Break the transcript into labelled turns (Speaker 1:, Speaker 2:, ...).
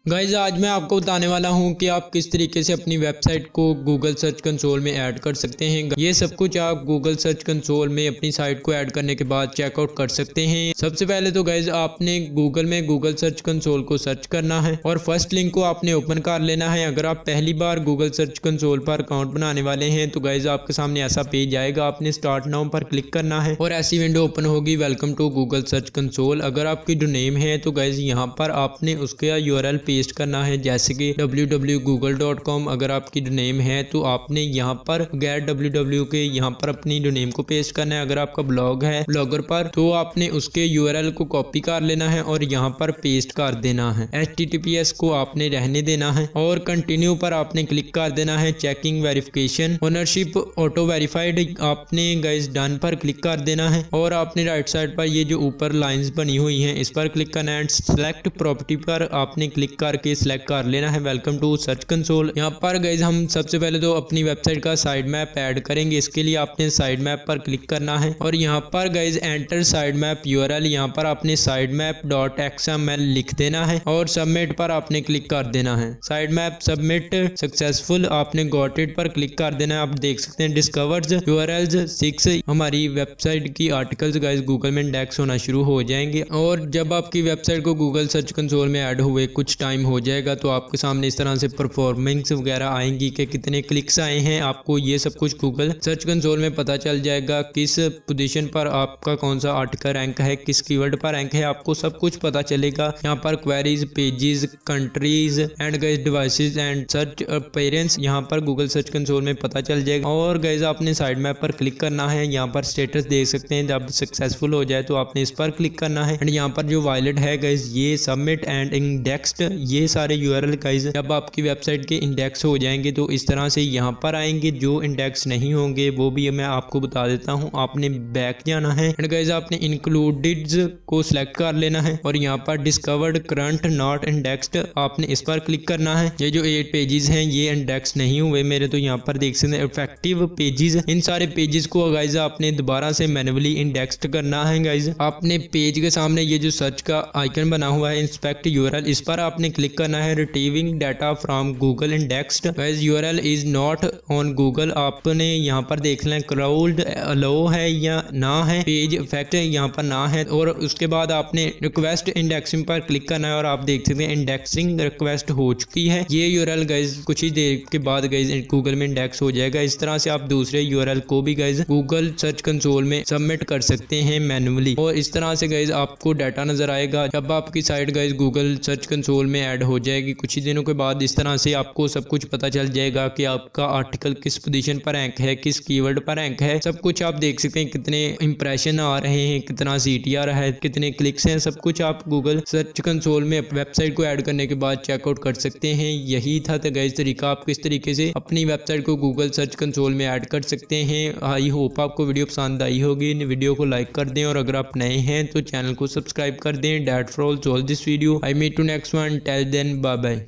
Speaker 1: Guys आज मैं आपको बताने वाला हूं कि आप किस तरीके से अपनी वेबसाइट को गूगल सर्च कंसोल में ऐड कर सकते हैं। ये सब कुछ आप गूगल सर्च कंसोल में अपनी साइट को ऐड करने के बाद चेकआउट कर सकते हैं। सबसे पहले तो गाइज आपने गूगल में गूगल सर्च कंसोल को सर्च करना है और फर्स्ट लिंक को आपने ओपन कर लेना है। अगर आप पहली बार गूगल सर्च कंसोल पर अकाउंट बनाने वाले हैं तो गाइज आपके सामने ऐसा पेज आएगा, आपने स्टार्ट नाउ पर क्लिक करना है और ऐसी विंडो ओपन होगी, welcome to Google search console. अगर आपकी डोमेन है तो गाइज यहाँ पर आपने उसका यूआरएल पेस्ट करना है, जैसे कि www.google.com। अगर आपकी डोमेन है तो आपने यहाँ पर गेट www के यहाँ पर अपनी डोमेन को पेस्ट करना है। अगर आपका ब्लॉग है ब्लॉगर पर तो आपने उसके यूआरएल को कॉपी कर लेना है और यहाँ पर पेस्ट कर देना है। https को आपने रहने देना है और कंटिन्यू पर आपने क्लिक कर देना है। Checking verification ownership auto verified आपने गाइस डन पर क्लिक कर देना है और आपने राइट साइड पर ये जो ऊपर लाइंस बनी हुई हैं इस पर क्लिक करना है। सेलेक्ट प्रॉपर्टी पर आपने क्लिक करके सिलेक्ट कर लेना है वेलकम टू सर्च कंसोल। यहाँ पर गाइज हम सबसे पहले तो अपनी वेबसाइट का साइड मैप ऐड करेंगे। इसके लिए आपने साइड मैप पर क्लिक करना है और यहाँ पर guys enter side map URL, यहाँ पर आपने साइड मैप .xml लिख देना है और सबमिट पर आपने क्लिक कर देना है। साइड मैप सबमिट सक्सेसफुल, आपने गॉट इट पर क्लिक कर देना है। आप देख सकते हैं डिस्कवर्स यूआरएल्स 6 हमारी वेबसाइट की आर्टिकल्स गाइज गूगल में इंडेक्स होना शुरू हो जाएंगे और जब आपकी वेबसाइट को गूगल सर्च कंसोल में ऐड हुए कुछ टाइम हो जाएगा तो आपके सामने इस तरह से परफॉर्मेंस वगैरह आएंगी कि कितने क्लिक्स आए हैं। आपको ये सब कुछ गूगल सर्च कंसोल में पता चल जाएगा, किस पोजीशन पर आपका कौन सा आर्टिकल रैंक है, किस कीवर्ड पर रैंक है, आपको सब कुछ पता चलेगा। यहाँ पर queries, pages, countries and guys devices and search parents यहाँ पर गूगल सर्च कंसोल में पता चल जाएगा। और गाइज आपने साइड मैप पर क्लिक करना है, यहाँ पर स्टेटस देख सकते हैं। जब सक्सेसफुल हो जाए तो आपने इस पर क्लिक करना है एंड यहाँ पर जो वायलेट है गाइज ये सबमिट एंड इंडेक्स्ड, ये सारे यूआरएल गाइज जब आपकी वेबसाइट के इंडेक्स हो जाएंगे तो इस तरह से यहाँ पर आएंगे। जो इंडेक्स नहीं होंगे वो भी मैं आपको बता देता हूँ। आपने बैक जाना है एंड गाइज आपने इंक्लूडेड को सिलेक्ट कर लेना है और यहाँ पर डिस्कवर्ड करंट नॉट इंडेक्स्ड आपने इस पर क्लिक करना है। ये जो 8 पेजेस हैं ये इंडेक्स नहीं हुए मेरे, तो यहाँ पर देख सकते हैं इफेक्टिव पेजेस। इन सारे पेजेस को गाइज आपने दोबारा से मैन्युअली इंडेक्स्ड करना है। गाइज आपने पेज के सामने ये जो सर्च का आइकन बना हुआ है इंस्पेक्ट यूआरएल, इस पर आपने क्लिक करना है। Retrieving data from Google indexed guys URL is not on Google, आपने यहाँ पर देख लें क्राउड अलो है या ना है, पेज इफेक्ट यहाँ पर ना है और उसके बाद आपने रिक्वेस्ट इंडेक्सिंग पर क्लिक करना है और आप देख सकते हैं इंडेक्सिंग रिक्वेस्ट हो चुकी है। ये यूआरएल गाइज कुछ ही देर के बाद गाइज गूगल में इंडेक्स हो जाएगा। इस तरह से आप दूसरे यूआरएल को भी गाइज गूगल सर्च कंसोल में सबमिट कर सकते हैं मैन्युअली और इस तरह से गाइज आपको डाटा नजर आएगा जब आपकी site guys Google search console में ऐड हो जाएगी। कुछ ही दिनों के बाद इस तरह से आपको सब कुछ पता चल जाएगा कि आपका आर्टिकल किस पोजीशन पर रैंक है, किस कीवर्ड पर रैंक है, सब कुछ आप देख सकते हैं। कितने इंप्रेशन आ रहे हैं, कितना सीटीआर है, कितने क्लिक्स हैं, सब कुछ आप गूगल सर्च कंसोल में वेबसाइट को ऐड करने के बाद चेकआउट कर सकते हैं। यही था गाइस तरीका, आप किस तरीके से अपनी वेबसाइट को गूगल सर्च कंसोल में ऐड कर सकते हैं। आई होप आपको वीडियो पसंद आई होगी। वीडियो को लाइक कर दें और अगर आप नए हैं तो चैनल को सब्सक्राइब कर दें। That's for all this video, I meet to next one, till then bye bye.